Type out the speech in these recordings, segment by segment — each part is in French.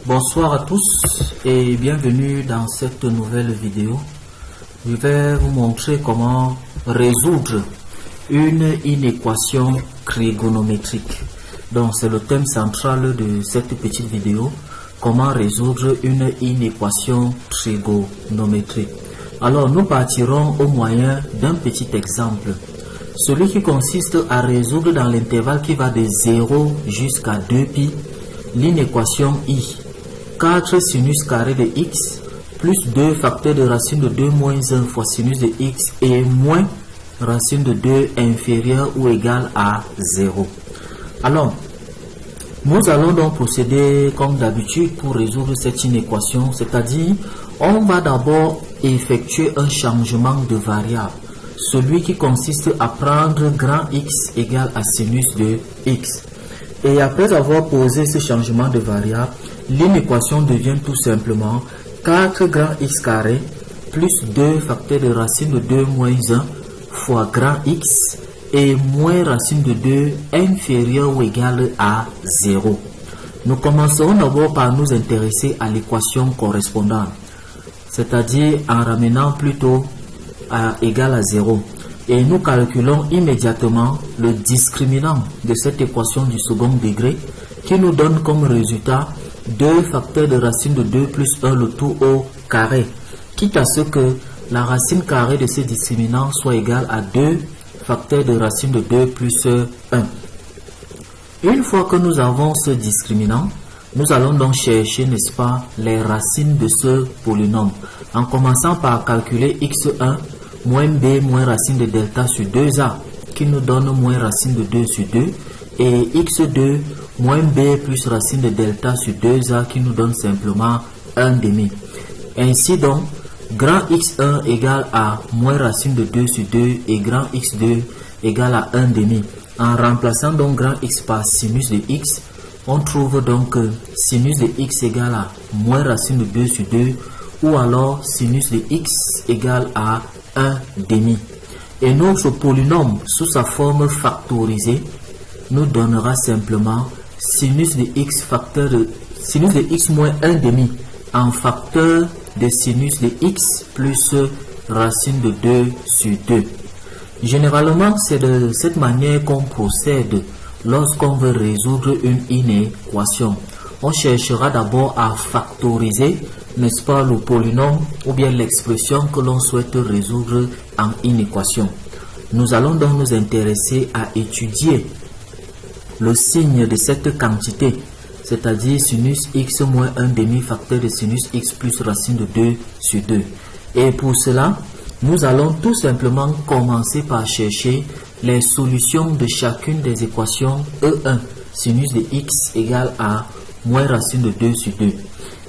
Bonsoir à tous et bienvenue dans cette nouvelle vidéo. Je vais vous montrer comment résoudre une inéquation trigonométrique. Donc c'est le thème central de cette petite vidéo. Comment résoudre une inéquation trigonométrique. Alors nous partirons au moyen d'un petit exemple. Celui qui consiste à résoudre dans l'intervalle qui va de 0 jusqu'à 2π l'inéquation I. 4 sinus carré de x plus 2 facteurs de racine de 2 moins 1 fois sinus de x et moins racine de 2 inférieur ou égal à 0. Alors, nous allons donc procéder comme d'habitude pour résoudre cette inéquation, c'est-à-dire on va d'abord effectuer un changement de variable, celui qui consiste à prendre grand X égale à sinus de x. Et après avoir posé ce changement de variable, l'inéquation devient tout simplement 4 grand X carré plus 2 facteurs de racine de 2 moins 1 fois grand X et moins racine de 2 inférieur ou égal à 0. Nous commencerons d'abord par nous intéresser à l'équation correspondante, c'est-à-dire en ramenant plutôt à égal à 0. Et nous calculons immédiatement le discriminant de cette équation du second degré qui nous donne comme résultat 2 facteurs de racine de 2 plus 1 le tout au carré, quitte à ce que la racine carrée de ce discriminant soit égale à 2 facteurs de racine de 2 plus 1. Une fois que nous avons ce discriminant, nous allons donc chercher, n'est-ce pas, les racines de ce polynôme, en commençant par calculer x1 moins b moins racine de delta sur 2a, qui nous donne moins racine de 2 sur 2, et x2 moins b plus racine de delta sur 2a, qui nous donne simplement 1 demi. Ainsi donc, grand x1 égale à moins racine de 2 sur 2 et grand x2 égale à 1 demi. En remplaçant donc grand x par sinus de x, on trouve donc que sinus de x égale à moins racine de 2 sur 2 ou alors sinus de x égale à 1 demi. Et notre polynôme sous sa forme factorisée nous donnera simplement sinus de x facteur de sinus de x moins 1 demi en facteur de sinus de x plus racine de 2 sur 2. Généralement, c'est de cette manière qu'on procède lorsqu'on veut résoudre une inéquation. On cherchera d'abord à factoriser, n'est-ce pas, le polynôme ou bien l'expression que l'on souhaite résoudre en inéquation. Nous allons donc nous intéresser à étudier le signe de cette quantité, c'est-à-dire sinus x moins 1 demi facteur de sinus x plus racine de 2 sur 2. Et pour cela, nous allons tout simplement commencer par chercher les solutions de chacune des équations E1, sinus de x égale à moins racine de 2 sur 2,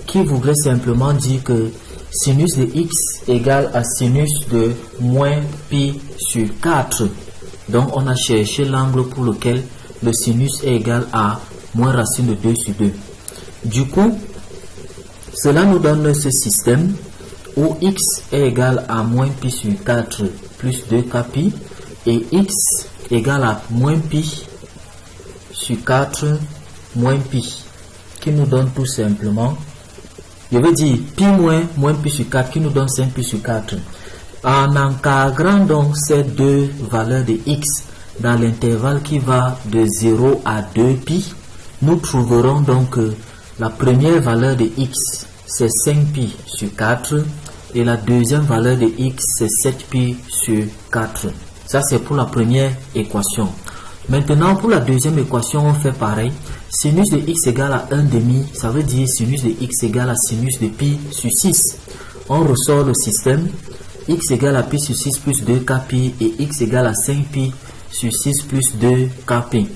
qui voudrait simplement dire que sinus de x égale à sinus de moins pi sur 4. Donc on a cherché l'angle pour lequel le sinus est égal à moins racine de 2 sur 2. Du coup, cela nous donne ce système où x est égal à moins pi sur 4 plus 2kπ et x égale à moins pi sur 4 moins pi, qui nous donne tout simplement, je veux dire pi moins pi sur 4, qui nous donne 5 pi sur 4. En encadrant donc ces deux valeurs de x dans l'intervalle qui va de 0 à 2π, nous trouverons donc que la première valeur de x c'est 5π sur 4 et la deuxième valeur de x c'est 7π sur 4. Ça c'est pour la première équation. Maintenant pour la deuxième équation on fait pareil. Sinus de x égale à 1 demi, ça veut dire sinus de x égale à sinus de pi sur 6. On ressort le système, x égale à pi sur 6 plus 2kπ et x égale à 5π sur 6 plus 2kπ.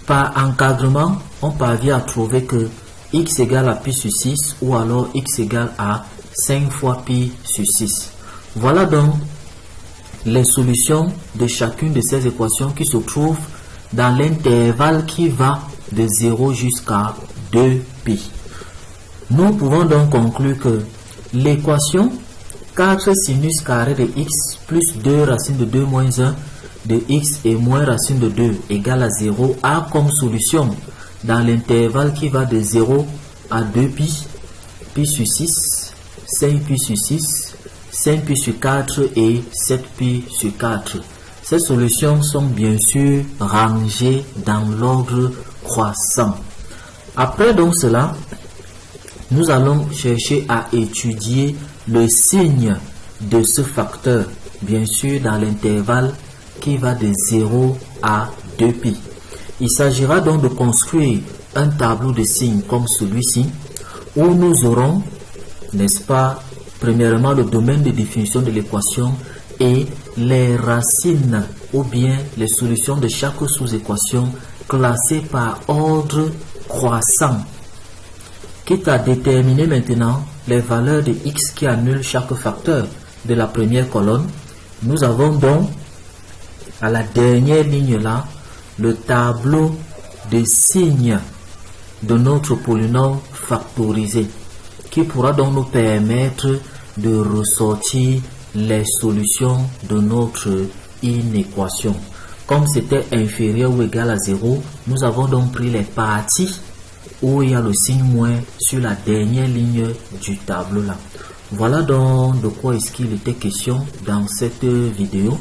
Par encadrement, on parvient à trouver que x égale à pi sur 6 ou alors x égale à 5 fois pi sur 6. Voilà donc les solutions de chacune de ces équations qui se trouvent dans l'intervalle qui va de 0 jusqu'à 2π. Nous pouvons donc conclure que l'équation 4 sinus carré de x plus 2 racine de 2 moins 1 de x et moins racine de 2 égale à 0 a comme solution dans l'intervalle qui va de 0 à 2pi, pi sur 6, 5pi sur 6, 5pi sur 4 et 7pi sur 4. Ces solutions sont bien sûr rangées dans l'ordre croissant. Après donc cela, nous allons chercher à étudier le signe de ce facteur, bien sûr dans l'intervalle qui va de 0 à 2pi. Il s'agira donc de construire un tableau de signes comme celui-ci, où nous aurons, n'est-ce pas, premièrement le domaine de définition de l'équation et les racines ou bien les solutions de chaque sous-équation classées par ordre croissant. Quitte à déterminer maintenant les valeurs de x qui annulent chaque facteur de la première colonne, nous avons donc à la dernière ligne là le tableau de signes de notre polynôme factorisé qui pourra donc nous permettre de ressortir les solutions de notre inéquation. Comme c'était inférieur ou égal à 0, nous avons donc pris les parties où il y a le signe moins sur la dernière ligne du tableau là. Voilà donc de quoi est-ce qu'il était question dans cette vidéo.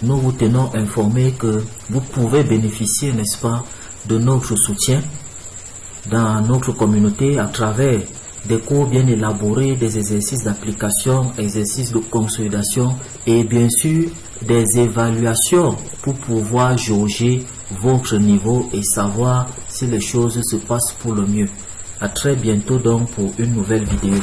Nous vous tenons informé que vous pouvez bénéficier, n'est-ce pas, de notre soutien dans notre communauté à travers des cours bien élaborés, des exercices d'application, exercices de consolidation et bien sûr des évaluations pour pouvoir jauger votre niveau et savoir si les choses se passent pour le mieux. À très bientôt donc pour une nouvelle vidéo.